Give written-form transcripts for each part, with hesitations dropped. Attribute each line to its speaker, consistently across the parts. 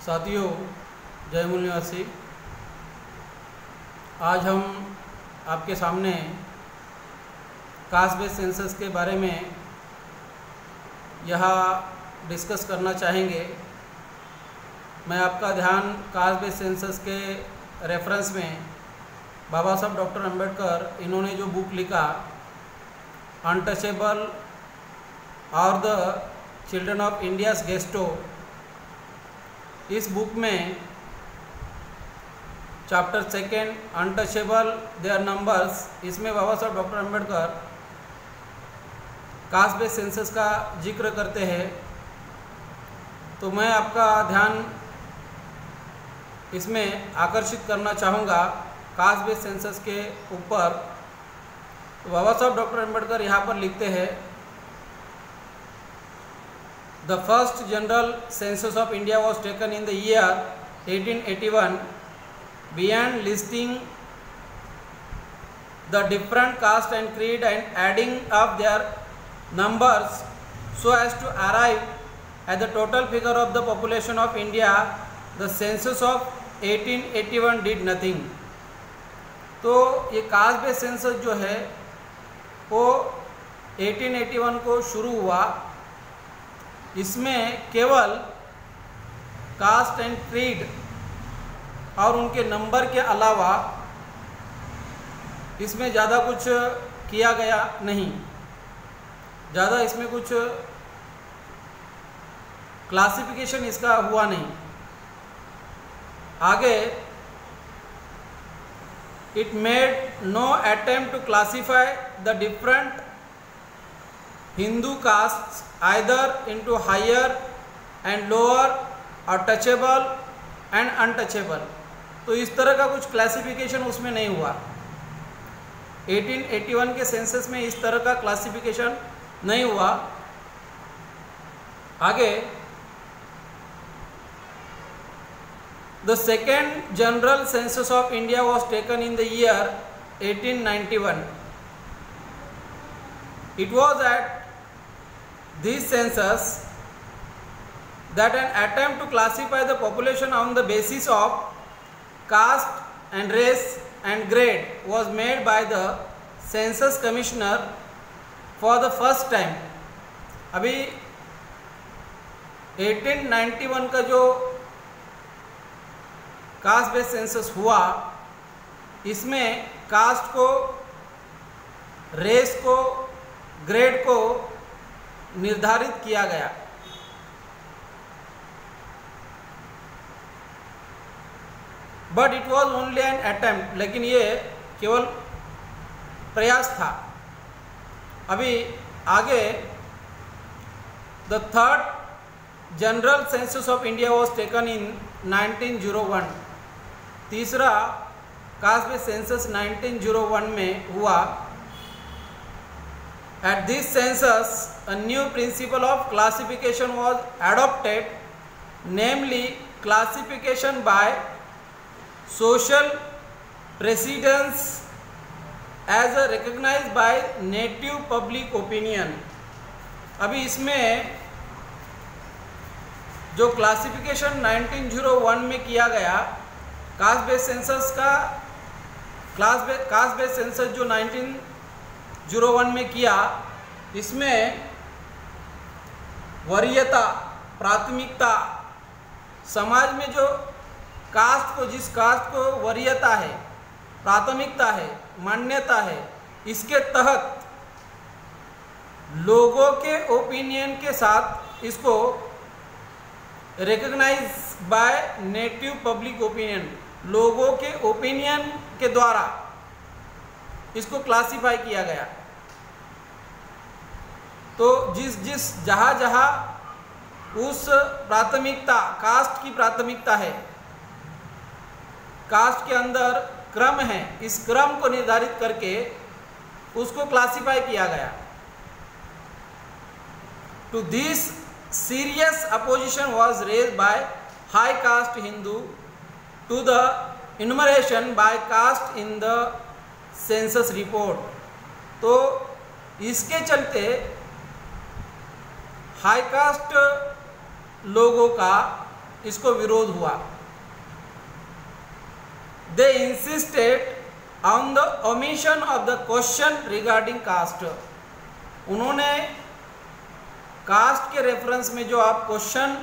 Speaker 1: साथियों, जयमूल निवासी, आज हम आपके सामने कास्ट बेस्ड सेंसस के बारे में यह डिस्कस करना चाहेंगे। मैं आपका ध्यान कास्ट बेस्ड सेंसस के रेफरेंस में बाबा साहब डॉक्टर अंबेडकर इन्होंने जो बुक लिखा अनटचेबल और द चिल्ड्रन ऑफ इंडियाज़ गेस्टो, इस बुक में चैप्टर 2 अनटचेबल देयर नंबर्स, इसमें बाबा साहब doctor Ambedkar caste based census का जिक्र करते हैं। तो मैं आपका ध्यान इसमें आकर्षित करना चाहूँगा कास्ट बेस्ड सेंसस के ऊपर। तो बाबा साहब डॉक्टर अंबेडकर यहाँ पर लिखते हैं, The first general census of India was taken in the year 1881. Beyond listing the different caste and creed and adding up their numbers so as to arrive at the total figure of the population of India, the census of 1881 did nothing. तो ये caste based census जो है वो 1881 को शुरू हुआ। इसमें केवल कास्ट एंड क्रीड और उनके नंबर के अलावा इसमें ज़्यादा कुछ किया गया नहीं, ज़्यादा इसमें कुछ क्लासिफिकेशन इसका हुआ नहीं। आगे, it made no attempt to classify the different Hindu castes either into higher and lower or touchable and untouchable। तो इस तरह का कुछ क्लासिफिकेशन उसमें नहीं हुआ। 1881 के सेंसस में इस तरह का क्लासिफिकेशन नहीं हुआ। आगे, The second general census of India was taken in the year 1891. It was at this census that an attempt to classify the population on the basis of caste and race and grade was made by the census commissioner for the first time। अभी 1891 का जो caste based census हुआ, इसमें cast को, race को, grade को निर्धारित किया गया। But it was only an attempt, लेकिन ये केवल प्रयास था। अभी आगे, the third general census of India was taken in 1901। तीसरा कास्ट बेस्ड सेंसस 1901 में हुआ। At this census, a new principle of classification was adopted, namely classification by social precedence as recognized by native public opinion। अभी इसमें जो classification 1901 में किया गया, caste based census का कास्ट बेस्ड सेंसस जो 1901 में किया, इसमें वरीयता, प्राथमिकता, समाज में जो कास्ट को, जिस कास्ट को वरीयता है, प्राथमिकता है, मान्यता है, इसके तहत लोगों के ओपिनियन के साथ इसको recognise by native public opinion, लोगों के ओपिनियन के द्वारा इसको क्लासिफाई किया गया। तो जहाँ उस प्राथमिकता, कास्ट की प्राथमिकता है, कास्ट के अंदर क्रम है, इस क्रम को निर्धारित करके उसको क्लासिफाई किया गया। To this serious opposition was raised by high caste Hindu to the enumeration by caste in the census report. तो इसके चलते हाई कास्ट लोगों का इसको विरोध हुआ। They insisted on the omission of the question regarding caste. उन्होंने कास्ट के रेफरेंस में जो आप क्वेश्चन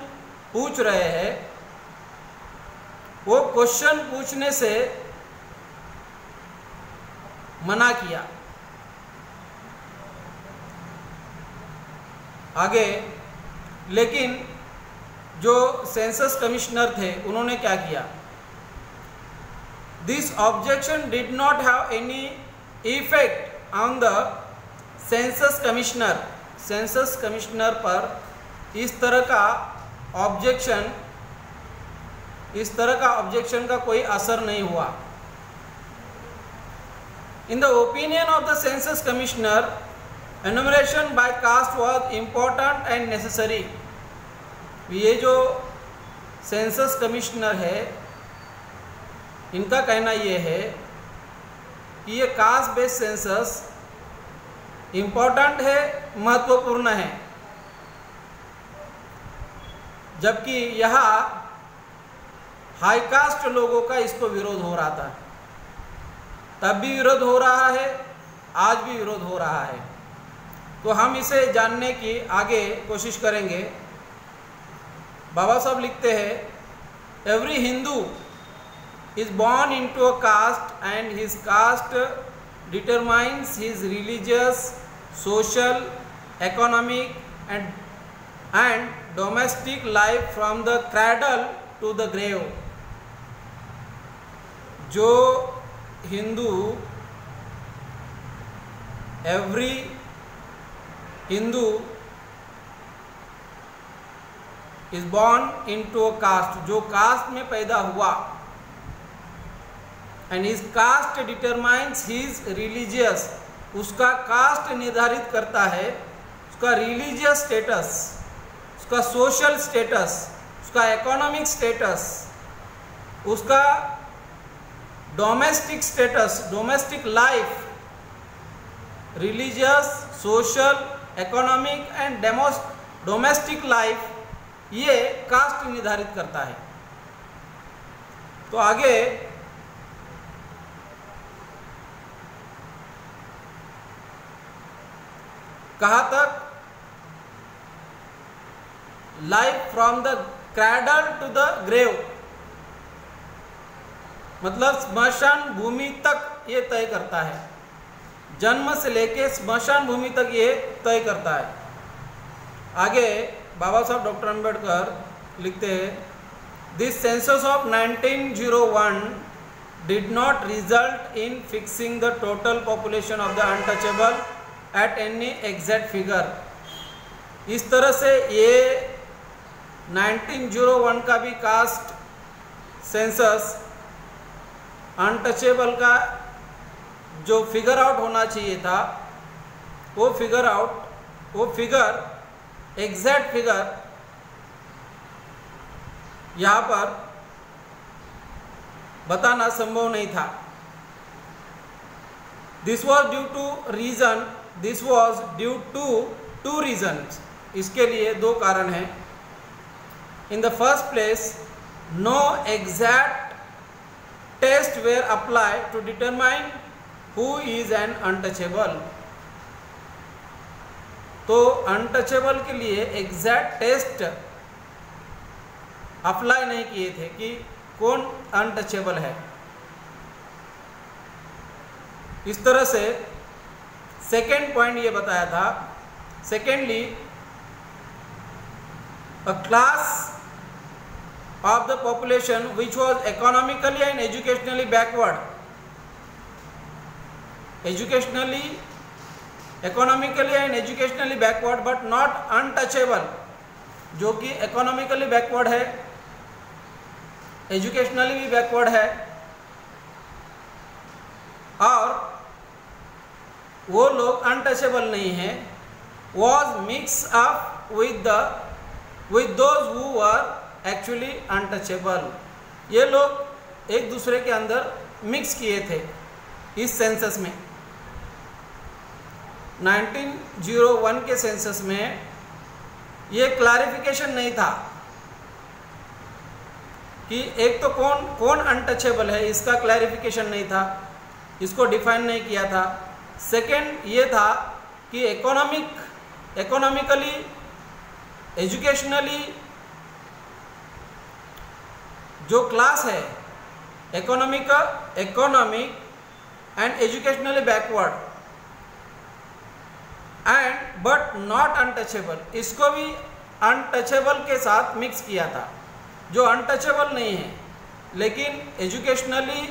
Speaker 1: पूछ रहे हैं, वो क्वेश्चन पूछने से मना किया। आगे लेकिन जो सेंसस कमिश्नर थे उन्होंने क्या किया? This objection did not have any effect on the census commissioner. Census commissioner पर इस तरह का ऑब्जेक्शन का कोई असर नहीं हुआ। In the opinion of the census commissioner, enumeration by caste was important and necessary. ये जो सेंसस कमिश्नर है, इनका कहना ये है कि ये कास्ट बेस्ड सेंसस इम्पोर्टेंट है, महत्वपूर्ण है, जबकि यहाँ हाई कास्ट लोगों का इसको विरोध हो रहा था। तब भी विरोध हो रहा है, आज भी विरोध हो रहा है। तो हम इसे जानने की आगे कोशिश करेंगे। बाबा साहब लिखते हैं, every Hindu is born into a caste and his caste determines his religious, social, economic and domestic life from the cradle to the grave. जो Hindu, every Hindu is born into a caste, जो caste में पैदा हुआ, and his caste determines his religious, उसका caste निर्धारित करता है उसका रिलीजियस स्टेटस, उसका सोशल स्टेटस, उसका इकोनॉमिक स्टेटस, उसका domestic status, domestic life, religious, social, economic and domestic life, ये कास्ट निर्धारित करता है। तो आगे कहाँ तक? Life from the cradle to the grave, मतलब स्मशान भूमि तक ये तय करता है। जन्म से लेके स्मशान भूमि तक ये तय करता है। आगे बाबा साहब डॉक्टर अंबेडकर लिखते हैं, this census of 1901 did not result in fixing the total population of the untouchable at any exact figure. इस तरह से ये 1901 का भी कास्ट सेंसस अनटचेबल का जो फिगर आउट होना चाहिए था, वो फिगर एग्जैक्ट फिगर यहाँ पर बताना संभव नहीं था। This was due to two reasons. इसके लिए दो कारण हैं। In the first place, no exact test were applied to determine who is an untouchable. तो अनटचेबल के लिए एग्जैक्ट टेस्ट अप्लाई नहीं किए थे कि कौन अनटचेबल है। इस तरह से सेकेंड पॉइंट ये बताया था। Secondly, a class of the population which was economically and educationally backward, economically and educationally backward but not untouchable, जो कि economically backward है, educationally भी backward है, और वो लोग untouchable नहीं है, was mixed up with those who were actually untouchable. ये लोग एक दूसरे के अंदर मिक्स किए थे इस सेंसस में। 1901 के सेंसस में ये क्लैरिफिकेशन नहीं था कि एक तो कौन कौन अनटचेबल है इसका क्लैरिफिकेशन नहीं था, इसको डिफाइन नहीं किया था। सेकंड ये था कि इकोनॉमिकली एजुकेशनली जो क्लास है economic and educationally backward and but not untouchable, इसको भी अनटचेबल के साथ मिक्स किया था। जो अनटचेबल नहीं है लेकिन educationally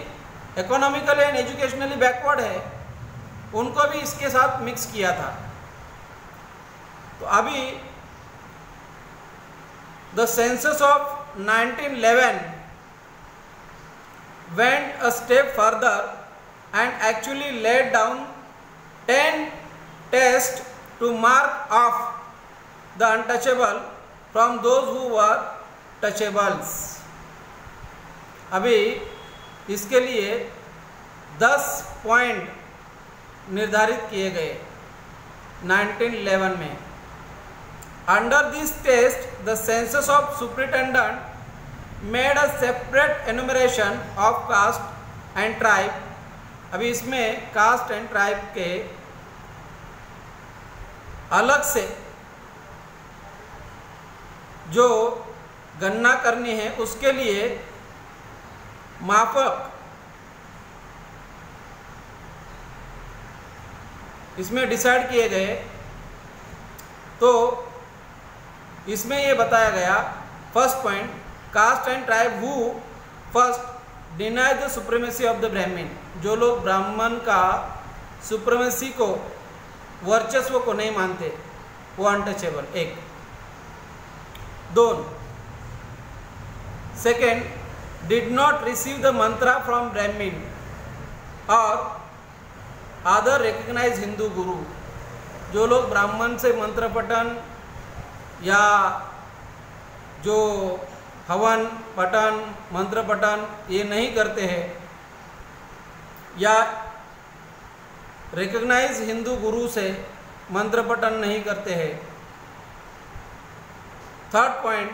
Speaker 1: economically and educationally backward है उनको भी इसके साथ मिक्स किया था। तो अभी the census of 1911 went a step further and actually laid down 10 tests to mark off the untouchable from those who were touchables। अभी इसके लिए 10 पॉइंट निर्धारित किए गए 1911 में। Under this test, the census of superintendent made a separate enumeration of caste and tribe। अभी इसमें cast and tribe के अलग से जो गणना करनी है उसके लिए मापक इसमें डिसाइड किए गए। तो इसमें ये बताया गया first point, caste and tribe who first deny the supremacy of the Brahmin, जो लोग ब्राह्मण का सुप्रीमेसी को वर्चस्व को नहीं मानते वो अनटचेबल। एक दोन second, did not receive the Mantra from ब्राह्मण और अदर रिकग्नाइज हिंदू गुरु, जो लोग ब्राह्मण से मंत्र पठन या जो हवन पठन मंत्र पठन ये नहीं करते हैं या रिकग्नाइज हिंदू गुरु से मंत्र पठन नहीं करते हैं। Third point,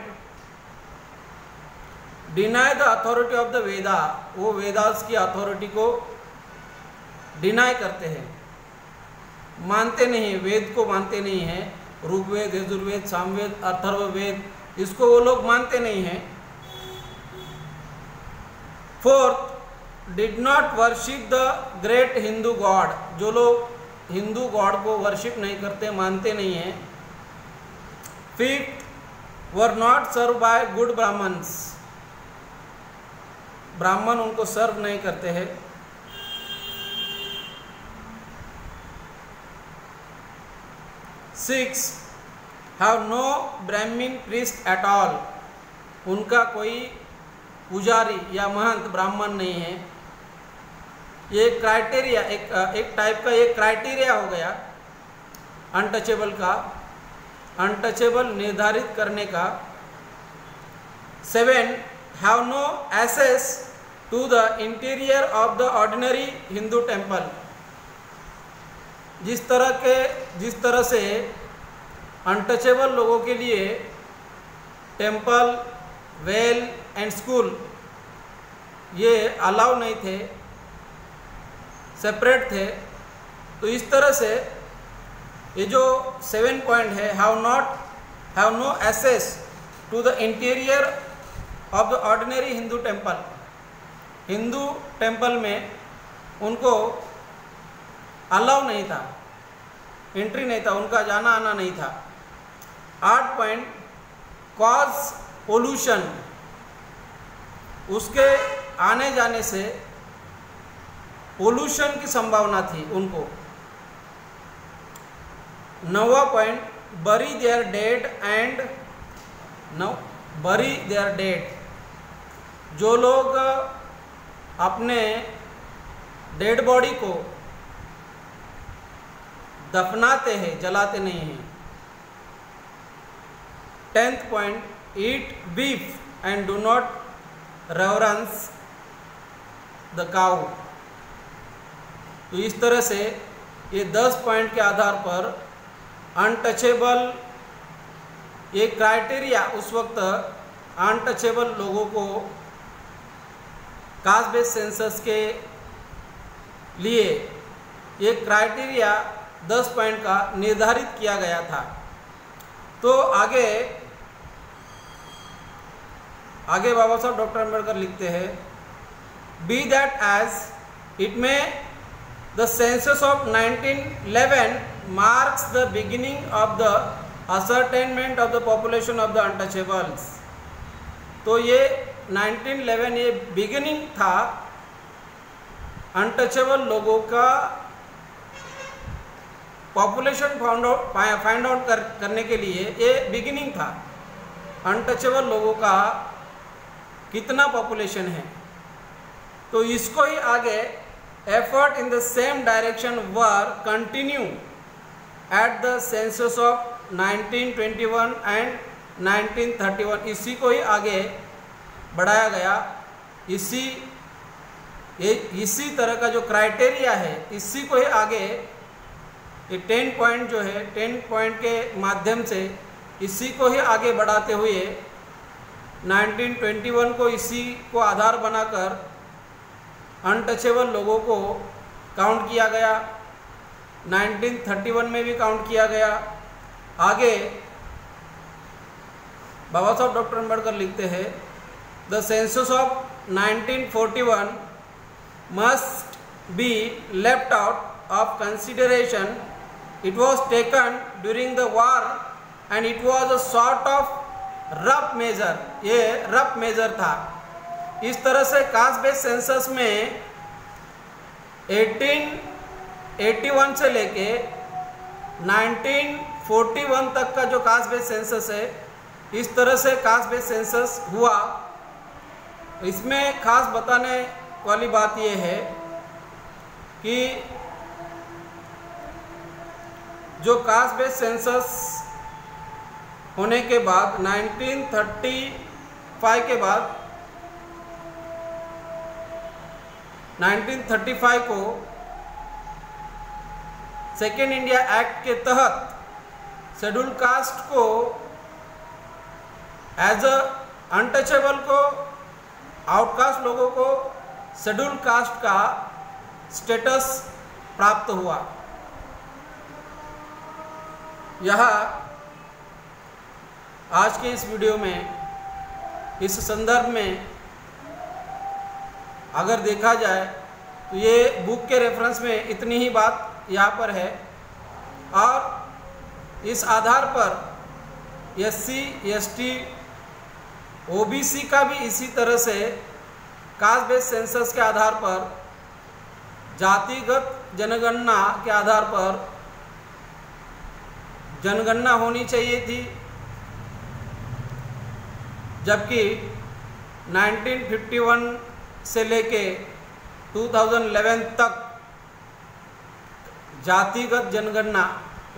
Speaker 1: deny the authority of the Veda, वो वेदास की अथॉरिटी को डिनाई करते हैं, मानते नहीं, वेद को मानते नहीं हैं। ऋग्वेद, यजुर्वेद, सामवेद, अथर्ववेद, इसको वो लोग मानते नहीं हैं। Fourth, did not worship the great Hindu God, जो लोग हिंदू गॉड को वर्शिप नहीं करते, मानते नहीं हैं। Fifth, were not serve by good Brahmins, Brahmin उनको सर्व नहीं करते हैं। Six, have no Brahmin priest at all, उनका कोई पुजारी या महंत ब्राह्मण नहीं है। ये क्राइटेरिया एक टाइप का ये क्राइटेरिया हो गया अनटचेबल का, अनटचेबल निर्धारित करने का। Seven, have no access to the interior of the ordinary Hindu temple, जिस तरह से अनटचेबल लोगों के लिए टेम्पल, वेल एंड स्कूल ये अलाउ नहीं थे, सेपरेट थे। तो इस तरह से ये जो 7 पॉइंट है, have no access to the interior of the ordinary Hindu temple, Hindu temple में उनको अलाउ नहीं था, एंट्री नहीं था, उनका जाना आना नहीं था। 8 पॉइंट, कॉज पोल्यूशन, उसके आने जाने से पोल्यूशन की संभावना थी उनको। 9वां पॉइंट, बरी देयर डेड एंड बरी देयर डेड, जो लोग अपने डेड बॉडी को दफनाते हैं, जलाते नहीं हैं। 10th point, eat beef and do not reverence the cow. तो इस तरह से ये 10 पॉइंट के आधार पर अनटचेबल ये क्राइटेरिया उस वक्त अनटचेबल लोगों को कास्ट बेस्ड सेंसस के लिए एक क्राइटेरिया 10 पॉइंट का निर्धारित किया गया था। तो आगे बाबा साहब डॉक्टर अम्बेडकर लिखते हैं, बी दैट एज इट में the census of 1911 marks the beginning of the ascertainment of the population of the untouchables. तो ये 1911 ये बिगिनिंग था अनटचेबल लोगों का पॉपुलेशन फाइंड आउट करने के लिए। ये बिगिनिंग था, अनटचेबल लोगों का कितना पॉपुलेशन है। तो इसको ही आगे effort in the same direction were continue at the census of 1921 and 1931। इसी को ही आगे बढ़ाया गया। इसी तरह का जो क्राइटेरिया है, इसी को ही आगे ये 10 पॉइंट जो है, 10 पॉइंट के माध्यम से इसी को ही आगे बढ़ाते हुए 1921 को इसी को आधार बनाकर अनटचेबल लोगों को काउंट किया गया। 1931 में भी काउंट किया गया। आगे बाबा साहब डॉक्टर अम्बेडकर लिखते हैं, the census of 1941 must be left out of consideration. It was taken during the war and it was a sort of rough measure. ये रफ मेजर था। इस तरह से कास्ट बेस्ड सेंसस में 1881 से लेके 1941 तक का जो कास्ट बेस्ड सेंसस है, इस तरह से कास्ट बेस्ड सेंसस हुआ। इसमें खास बताने वाली बात यह है कि जो कास्ट बेस्ड सेंसस होने के बाद 1935 के बाद 1935 को सेकेंड इंडिया एक्ट के तहत शेड्यूल कास्ट को एज अ अनटचेबल को, आउटकास्ट लोगों को शेड्यूल कास्ट का स्टेटस प्राप्त हुआ। यह आज के इस वीडियो में, इस संदर्भ में अगर देखा जाए तो ये बुक के रेफरेंस में इतनी ही बात यहाँ पर है। और इस आधार पर SC, ST, OBC का भी इसी तरह से कास्ट बेस्ड सेंसस के आधार पर, जातिगत जनगणना के आधार पर जनगणना होनी चाहिए थी। जबकि 1951 से लेके 2011 तक जातिगत जनगणना,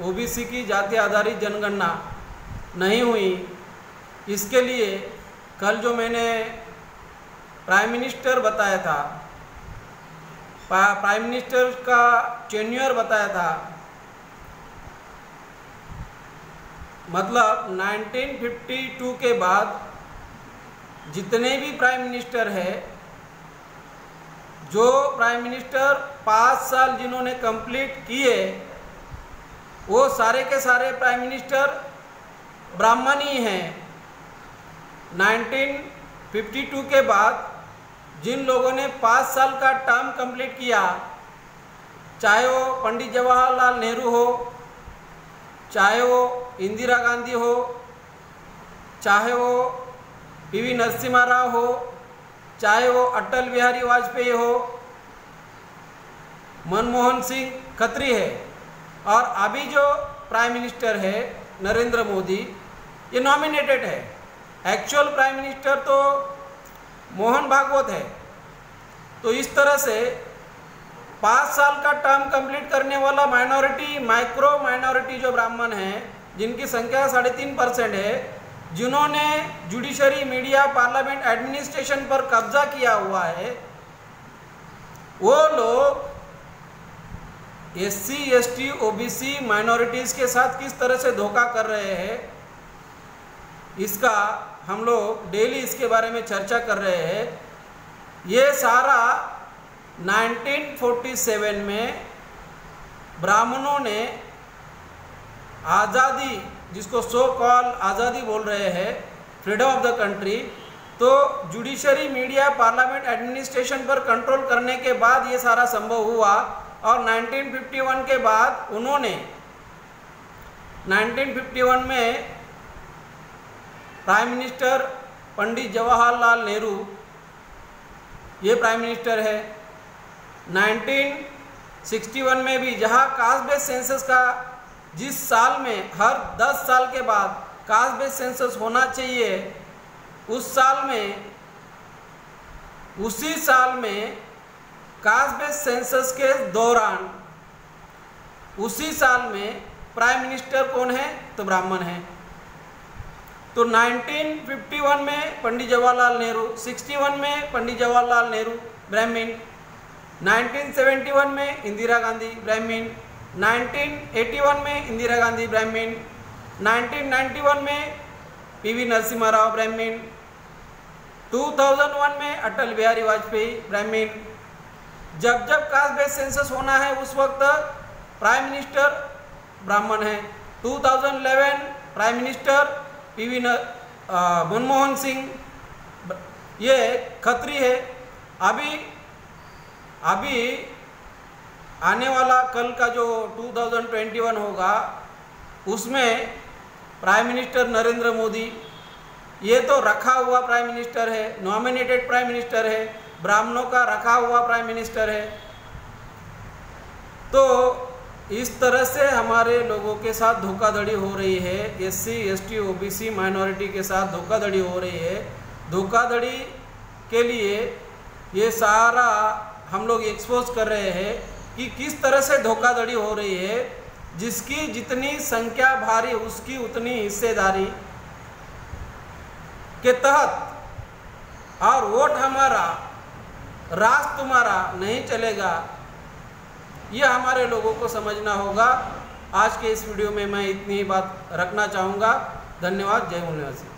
Speaker 1: OBC की जाति आधारित जनगणना नहीं हुई। इसके लिए कल जो मैंने प्राइम मिनिस्टर बताया था, प्राइम मिनिस्टर का टेन्योर बताया था, मतलब 1952 के बाद जितने भी प्राइम मिनिस्टर है, जो प्राइम मिनिस्टर 5 साल जिन्होंने कंप्लीट किए, वो सारे के सारे प्राइम मिनिस्टर ब्राह्मण ही हैं। 1952 के बाद जिन लोगों ने 5 साल का टर्म कंप्लीट किया, चाहे वो पंडित जवाहरलाल नेहरू हो, चाहे वो इंदिरा गांधी हो, चाहे वो PV नरसिम्हा राव हो, चाहे वो अटल बिहारी वाजपेयी हो, मनमोहन सिंह खत्री है, और अभी जो प्राइम मिनिस्टर है नरेंद्र मोदी, ये नॉमिनेटेड है। एक्चुअल प्राइम मिनिस्टर तो मोहन भागवत है। तो इस तरह से 5 साल का टर्म कंप्लीट करने वाला माइनॉरिटी, माइक्रो माइनॉरिटी जो ब्राह्मण हैं, जिनकी संख्या 3.5% है, जिन्होंने जुडिशरी, मीडिया, पार्लियामेंट, एडमिनिस्ट्रेशन पर कब्जा किया हुआ है, वो लोग SC, ST, OBC माइनॉरिटीज़ के साथ किस तरह से धोखा कर रहे हैं, इसका हम लोग डेली इसके बारे में चर्चा कर रहे हैं। ये सारा 1947 में ब्राह्मणों ने आज़ादी, जिसको सो कॉल आज़ादी बोल रहे हैं, फ्रीडम ऑफ द कंट्री, तो जुडिशरी, मीडिया, पार्लियामेंट, एडमिनिस्ट्रेशन पर कंट्रोल करने के बाद ये सारा संभव हुआ। और 1951 के बाद उन्होंने 1951 में प्राइम मिनिस्टर पंडित जवाहरलाल नेहरू, ये प्राइम मिनिस्टर है। 1961 में भी, जहाँ कास्ट बेस्ड सेंसस का, जिस साल में हर 10 साल के बाद कास्ट बेस्ड सेंसस होना चाहिए, उस साल में, उसी साल में कास्ट बेस्ड सेंसस के दौरान, उसी साल में प्राइम मिनिस्टर कौन है? तो ब्राह्मण है। तो 1951 में पंडित जवाहरलाल नेहरू, 61 में पंडित जवाहरलाल नेहरू ब्राह्मण, 1971 में इंदिरा गांधी ब्राह्मण, 1981 में इंदिरा गांधी ब्राह्मण, 1991 में पीवी नरसिम्हा राव ब्राह्मण, 2001 में अटल बिहारी वाजपेयी ब्राह्मण। जब जब कास्ट बेस्ड सेंसस होना है उस वक्त प्राइम मिनिस्टर ब्राह्मण है। 2011 prime minister PV Manmohan Singh, ये खत्री है। अभी आने वाला कल का जो 2021 होगा उसमें प्राइम मिनिस्टर नरेंद्र मोदी, ये तो रखा हुआ प्राइम मिनिस्टर है, नॉमिनेटेड प्राइम मिनिस्टर है, ब्राह्मणों का रखा हुआ प्राइम मिनिस्टर है। तो इस तरह से हमारे लोगों के साथ धोखाधड़ी हो रही है, एससी, एसटी, ओबीसी माइनॉरिटी के साथ धोखाधड़ी हो रही है। धोखाधड़ी के लिए ये सारा हम लोग एक्सपोज कर रहे हैं कि किस तरह से धोखाधड़ी हो रही है। जिसकी जितनी संख्या भारी, उसकी उतनी हिस्सेदारी के तहत, और वोट हमारा, राज तुम्हारा नहीं चलेगा, यह हमारे लोगों को समझना होगा। आज के इस वीडियो में मैं इतनी बात रखना चाहूँगा। धन्यवाद। जय मूल निवासी।